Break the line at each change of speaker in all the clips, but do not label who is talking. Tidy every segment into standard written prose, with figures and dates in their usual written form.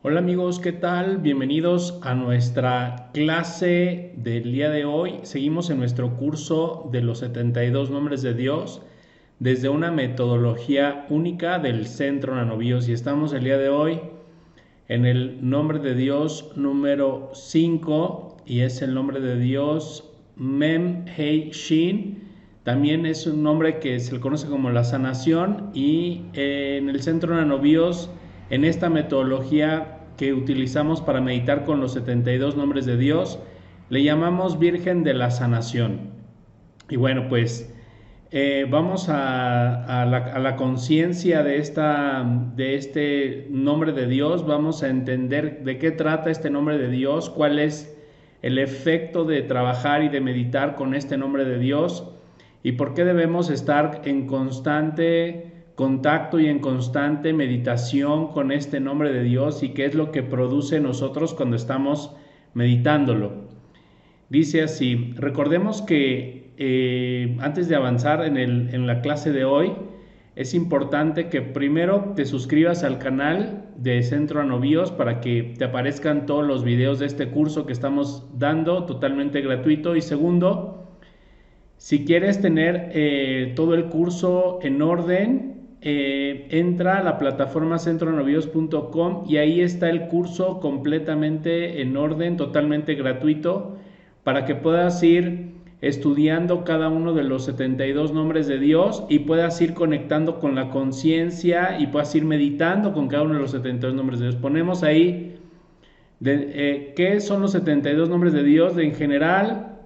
Hola amigos, ¿qué tal? Bienvenidos a nuestra clase del día de hoy. Seguimos en nuestro curso de los 72 nombres de Dios desde una metodología única del Centro Nanobios y estamos el día de hoy en el nombre de Dios número 5 y es el nombre de Dios Mem Hei Shin. También es un nombre que se le conoce como la sanación y en el Centro Nanobios, en esta metodología que utilizamos para meditar con los 72 nombres de Dios, le llamamos Virgen de la Sanación. Y bueno, pues vamos a la conciencia de este nombre de Dios, vamos a entender de qué trata este nombre de Dios, cuál es el efecto de trabajar y de meditar con este nombre de Dios y por qué debemos estar en constante contacto y en constante meditación con este nombre de Dios y qué es lo que produce en nosotros cuando estamos meditándolo. Dice así, recordemos que antes de avanzar en la clase de hoy, es importante que primero te suscribas al canal de Centro Nanobios para que te aparezcan todos los videos de este curso que estamos dando totalmente gratuito. Y segundo, si quieres tener todo el curso en orden, entra a la plataforma centronanobios.com y ahí está el curso completamente en orden, totalmente gratuito, para que puedas ir estudiando cada uno de los 72 nombres de Dios y puedas ir conectando con la conciencia y puedas ir meditando con cada uno de los 72 nombres de Dios. Ponemos ahí qué son los 72 nombres de Dios en general.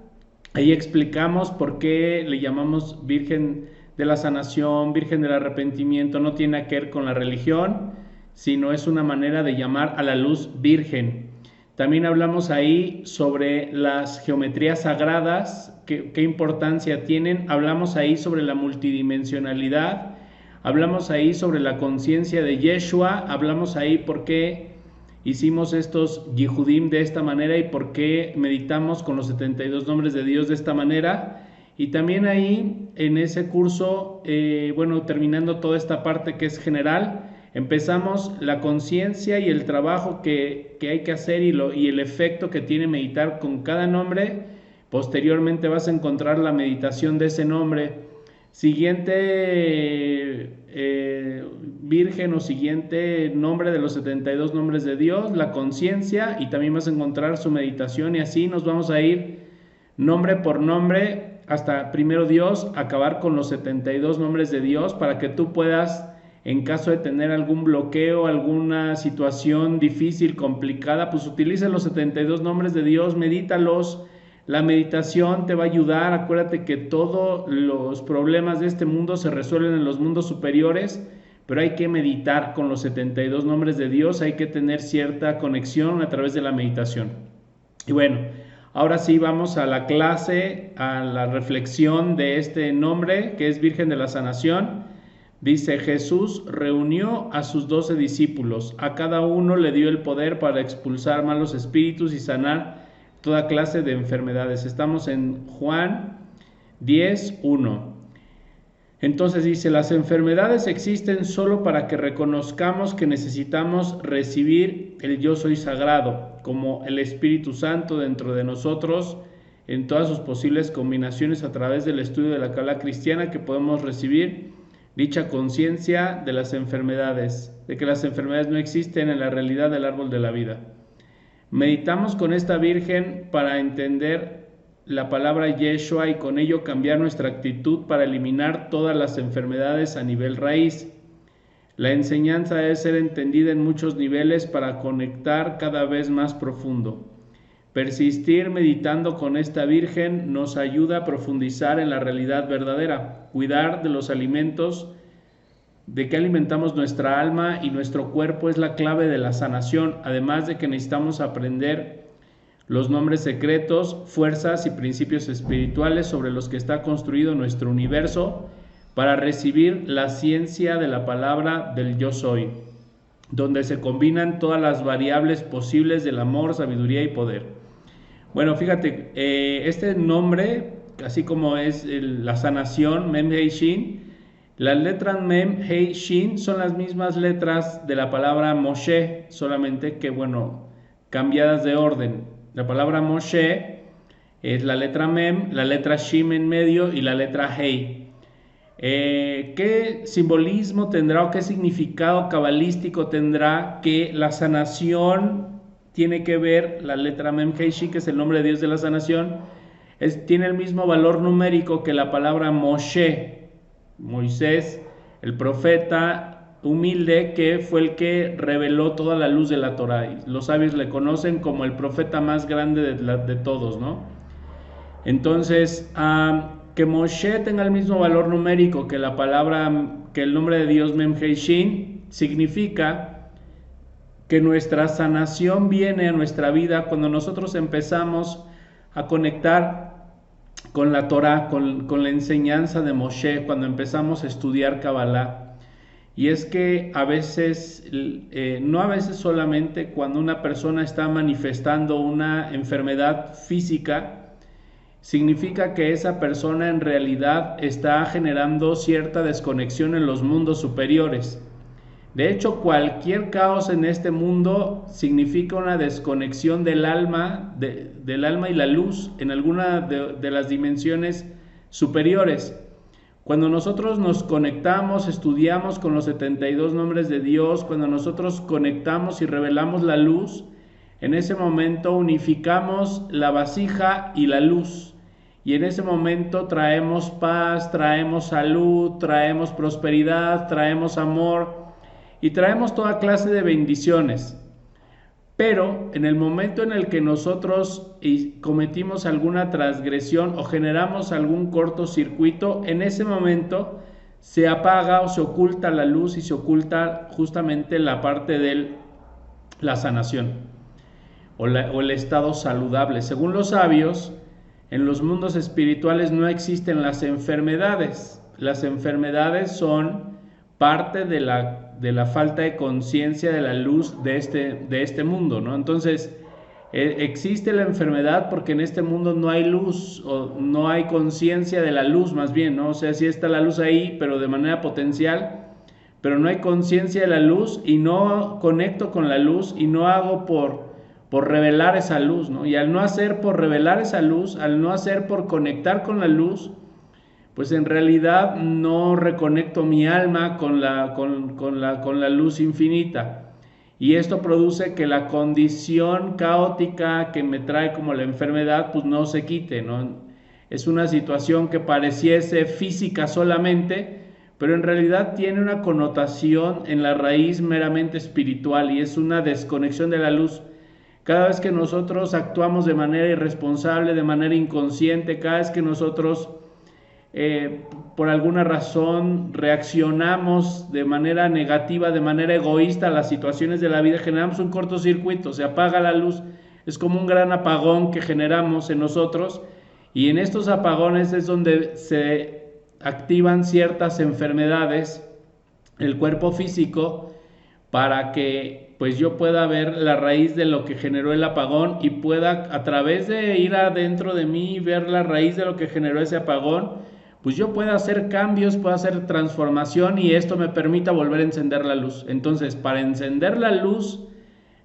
Ahí explicamos por qué le llamamos Virgen de la Sanación, Virgen del Arrepentimiento. No tiene que ver con la religión, sino es una manera de llamar a la luz virgen. También hablamos ahí sobre las geometrías sagradas, qué importancia tienen. Hablamos ahí sobre la multidimensionalidad. Hablamos ahí sobre la conciencia de Yeshua. Hablamos ahí por qué hicimos estos Yehudim de esta manera y por qué meditamos con los 72 nombres de Dios de esta manera. Y también ahí en ese curso, bueno, terminando toda esta parte que es general, empezamos la conciencia y el trabajo que hay que hacer y el efecto que tiene meditar con cada nombre. Posteriormente vas a encontrar la meditación de ese nombre. Siguiente virgen o siguiente nombre de los 72 nombres de Dios, la conciencia, y también vas a encontrar su meditación y así nos vamos a ir nombre por nombre hasta primero Dios, acabar con los 72 nombres de Dios para que tú puedas, en caso de tener algún bloqueo, alguna situación difícil, complicada, pues utiliza los 72 nombres de Dios, medítalos. La meditación te va a ayudar. Acuérdate que todos los problemas de este mundo se resuelven en los mundos superiores, pero hay que meditar con los 72 nombres de Dios, hay que tener cierta conexión a través de la meditación. Y bueno, ahora sí vamos a la clase, a la reflexión de este nombre que es Virgen de la Sanación. Dice, Jesús reunió a sus 12 discípulos, a cada uno le dio el poder para expulsar malos espíritus y sanar toda clase de enfermedades. Estamos en Juan 10:1. Entonces dice, las enfermedades existen solo para que reconozcamos que necesitamos recibir el yo soy sagrado, como el Espíritu Santo dentro de nosotros, en todas sus posibles combinaciones a través del estudio de la Cábala cristiana, que podemos recibir dicha conciencia de las enfermedades, de que las enfermedades no existen en la realidad del árbol de la vida. Meditamos con esta Virgen para entender la palabra Yeshua y con ello cambiar nuestra actitud para eliminar todas las enfermedades a nivel raíz. La enseñanza debe ser entendida en muchos niveles para conectar cada vez más profundo. Persistir meditando con esta Virgen nos ayuda a profundizar en la realidad verdadera, cuidar de los alimentos, de que alimentamos nuestra alma y nuestro cuerpo es la clave de la sanación, además de que necesitamos aprender los nombres secretos, fuerzas y principios espirituales sobre los que está construido nuestro universo para recibir la ciencia de la palabra del yo soy, donde se combinan todas las variables posibles del amor, sabiduría y poder. Bueno, fíjate, este nombre, así como es la sanación, Mem Hei Shin, Las letras Mem, Hei, Shin son las mismas letras de la palabra Moshe, solamente que, bueno, cambiadas de orden. La palabra Moshe es la letra Mem, la letra Shin en medio y la letra Hei. ¿Qué simbolismo tendrá o qué significado cabalístico tendrá que la sanación tiene que ver, la letra Mem, Hei, Shin, que es el nombre de Dios de la sanación, tiene el mismo valor numérico que la palabra Moshe, Moisés, el profeta humilde que fue el que reveló toda la luz de la Torá. Los sabios le conocen como el profeta más grande de todos, ¿no? Entonces, que Moshe tenga el mismo valor numérico que la palabra, que el nombre de Dios Mem Hei Shin, significa que nuestra sanación viene a nuestra vida cuando nosotros empezamos a conectar con la Torah, con la enseñanza de Moshe, cuando empezamos a estudiar Kabbalah. Y es que a veces, no a veces solamente, cuando una persona está manifestando una enfermedad física, significa que esa persona en realidad está generando cierta desconexión en los mundos superiores. De hecho, cualquier caos en este mundo significa una desconexión del alma y la luz en alguna de las dimensiones superiores. Cuando nosotros nos conectamos, estudiamos con los 72 nombres de Dios, cuando nosotros conectamos y revelamos la luz, en ese momento unificamos la vasija y la luz. Y en ese momento traemos paz, traemos salud, traemos prosperidad, traemos amor y traemos toda clase de bendiciones. Pero en el momento en el que nosotros cometimos alguna transgresión o generamos algún cortocircuito, en ese momento se apaga o se oculta la luz y se oculta justamente la parte de la sanación o el estado saludable. Según los sabios, en los mundos espirituales no existen las enfermedades. Las enfermedades son parte de la falta de conciencia de la luz de este mundo, ¿no? Entonces, existe la enfermedad porque en este mundo no hay luz, o no hay conciencia de la luz, más bien, ¿no? O sea, sí está la luz ahí, pero de manera potencial, pero no hay conciencia de la luz y no conecto con la luz y no hago por revelar esa luz, ¿no? Y al no hacer por revelar esa luz, al no hacer por conectar con la luz, pues en realidad no reconecto mi alma con la luz infinita. Y esto produce que la condición caótica que me trae como la enfermedad, pues no se quite, ¿no? Es una situación que pareciese física solamente, pero en realidad tiene una connotación en la raíz meramente espiritual y es una desconexión de la luz. Cada vez que nosotros actuamos de manera irresponsable, de manera inconsciente, cada vez que nosotros por alguna razón reaccionamos de manera negativa, de manera egoísta a las situaciones de la vida, generamos un cortocircuito, se apaga la luz, es como un gran apagón que generamos en nosotros y en estos apagones es donde se activan ciertas enfermedades, el cuerpo físico, para que pues yo pueda ver la raíz de lo que generó el apagón y pueda a través de ir adentro de mí ver la raíz de lo que generó ese apagón, pues yo pueda hacer cambios, pueda hacer transformación y esto me permita volver a encender la luz. Entonces, para encender la luz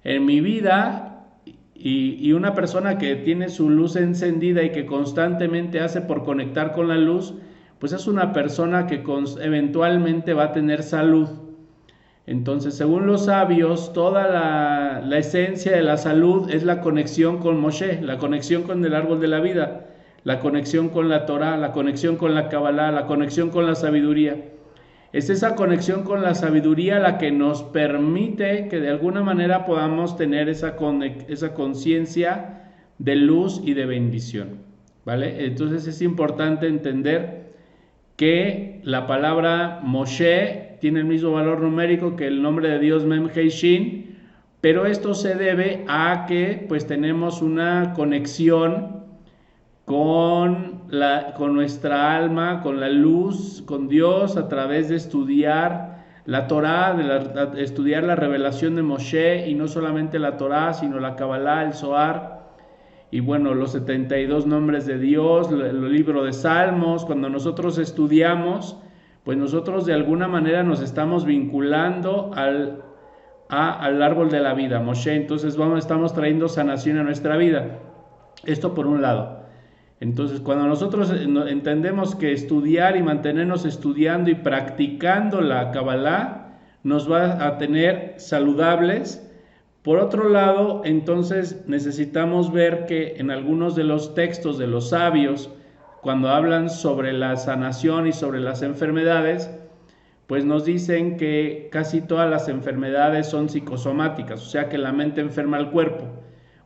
en mi vida y una persona que tiene su luz encendida y que constantemente hace por conectar con la luz, pues es una persona que eventualmente va a tener salud. Entonces, según los sabios, toda la esencia de la salud es la conexión con Moshe, la conexión con el árbol de la vida, la conexión con la Torah, la conexión con la Kabbalah, la conexión con la sabiduría. Es esa conexión con la sabiduría la que nos permite que de alguna manera podamos tener esa conciencia de luz y de bendición, ¿vale? Entonces es importante entender que la palabra Moshe tiene el mismo valor numérico que el nombre de Dios Mem Hei Shin, pero esto se debe a que pues tenemos una conexión con nuestra alma, con la luz, con Dios a través de estudiar la Torah, de estudiar la revelación de Moshe y no solamente la Torah, sino la Kabbalah, el Zohar y bueno, los 72 nombres de Dios, el libro de Salmos. Cuando nosotros estudiamos, pues nosotros de alguna manera nos estamos vinculando al árbol de la vida, Moshe. Entonces estamos trayendo sanación a nuestra vida. Esto por un lado. Entonces, cuando nosotros entendemos que estudiar y mantenernos estudiando y practicando la Kabbalah nos va a tener saludables. Por otro lado, entonces necesitamos ver que en algunos de los textos de los sabios, cuando hablan sobre la sanación y sobre las enfermedades, pues nos dicen que casi todas las enfermedades son psicosomáticas, o sea que la mente enferma al cuerpo.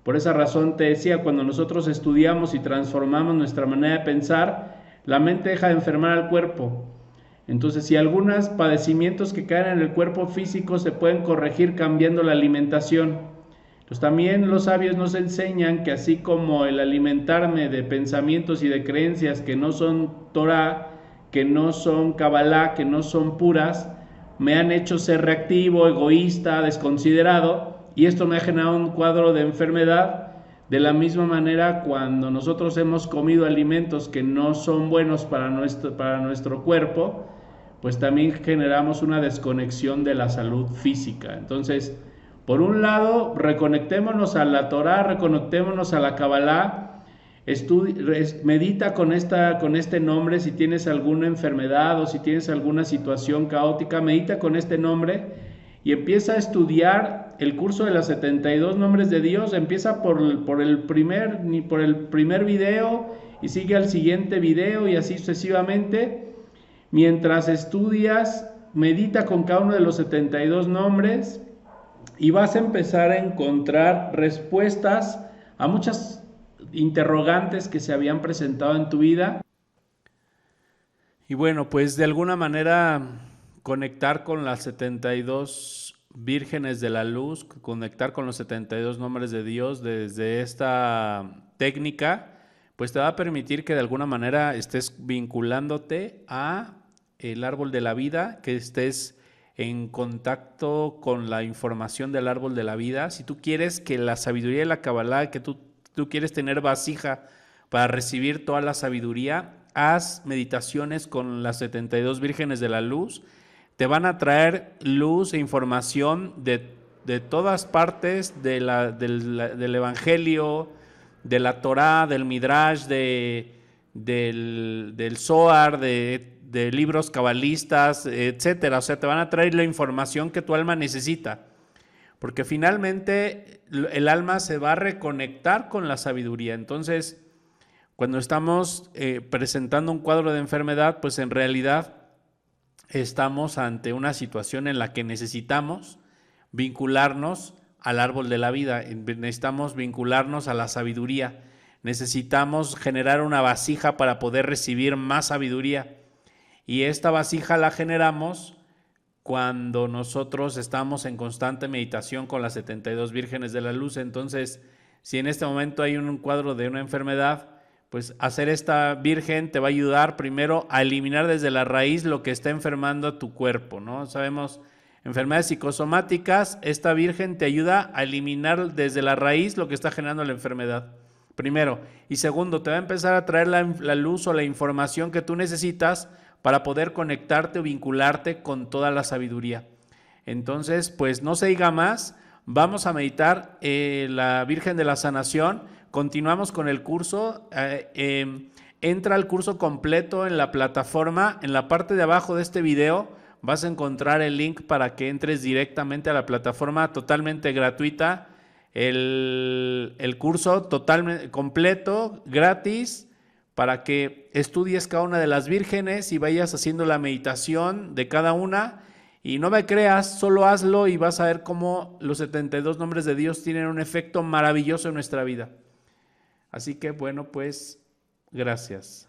Por esa razón te decía, cuando nosotros estudiamos y transformamos nuestra manera de pensar, la mente deja de enfermar al cuerpo. Entonces, si algunos padecimientos que caen en el cuerpo físico se pueden corregir cambiando la alimentación. Pues también los sabios nos enseñan que así como el alimentarme de pensamientos y de creencias que no son Torah, que no son Kabbalah, que no son puras, me han hecho ser reactivo, egoísta, desconsiderado, y esto me ha generado un cuadro de enfermedad. De la misma manera, cuando nosotros hemos comido alimentos que no son buenos para nuestro cuerpo, pues también generamos una desconexión de la salud física. Entonces, por un lado, reconectémonos a la Torah, reconectémonos a la Kabbalah, medita con este nombre. Si tienes alguna enfermedad o si tienes alguna situación caótica, medita con este nombre y empieza a estudiar el curso de los 72 nombres de Dios. Empieza por el primer video y sigue al siguiente video y así sucesivamente. Mientras estudias, medita con cada uno de los 72 nombres y vas a empezar a encontrar respuestas a muchas interrogantes que se habían presentado en tu vida. Y bueno, pues de alguna manera conectar con las 72 vírgenes de la luz, conectar con los 72 nombres de Dios desde esta técnica, pues te va a permitir que de alguna manera estés vinculándote a el árbol de la vida, que estés en contacto con la información del árbol de la vida. Si tú quieres que la sabiduría de la Kabbalah, que tú quieres tener vasija para recibir toda la sabiduría, haz meditaciones con las 72 vírgenes de la luz. Te van a traer luz e información de todas partes del Evangelio, de la Torá, del Midrash, del Zohar, de libros cabalistas, etcétera. O sea, te van a traer la información que tu alma necesita, porque finalmente el alma se va a reconectar con la sabiduría. Entonces, cuando estamos presentando un cuadro de enfermedad, pues en realidad estamos ante una situación en la que necesitamos vincularnos al árbol de la vida, necesitamos vincularnos a la sabiduría, necesitamos generar una vasija para poder recibir más sabiduría. Y esta vasija la generamos cuando nosotros estamos en constante meditación con las 72 vírgenes de la luz. Entonces, si en este momento hay un cuadro de una enfermedad, pues hacer esta virgen te va a ayudar primero a eliminar desde la raíz lo que está enfermando a tu cuerpo, ¿no? Sabemos, enfermedades psicosomáticas, esta virgen te ayuda a eliminar desde la raíz lo que está generando la enfermedad, primero. Y segundo, te va a empezar a traer la luz o la información que tú necesitas para poder conectarte o vincularte con toda la sabiduría. Entonces, pues no se diga más, vamos a meditar la Virgen de la Sanación. Continuamos con el curso. Entra al curso completo en la plataforma. En la parte de abajo de este video vas a encontrar el link para que entres directamente a la plataforma, totalmente gratuita. El curso totalmente completo, gratis, para que estudies cada una de las vírgenes y vayas haciendo la meditación de cada una. Y no me creas, solo hazlo y vas a ver cómo los 72 nombres de Dios tienen un efecto maravilloso en nuestra vida. Así que bueno, pues gracias.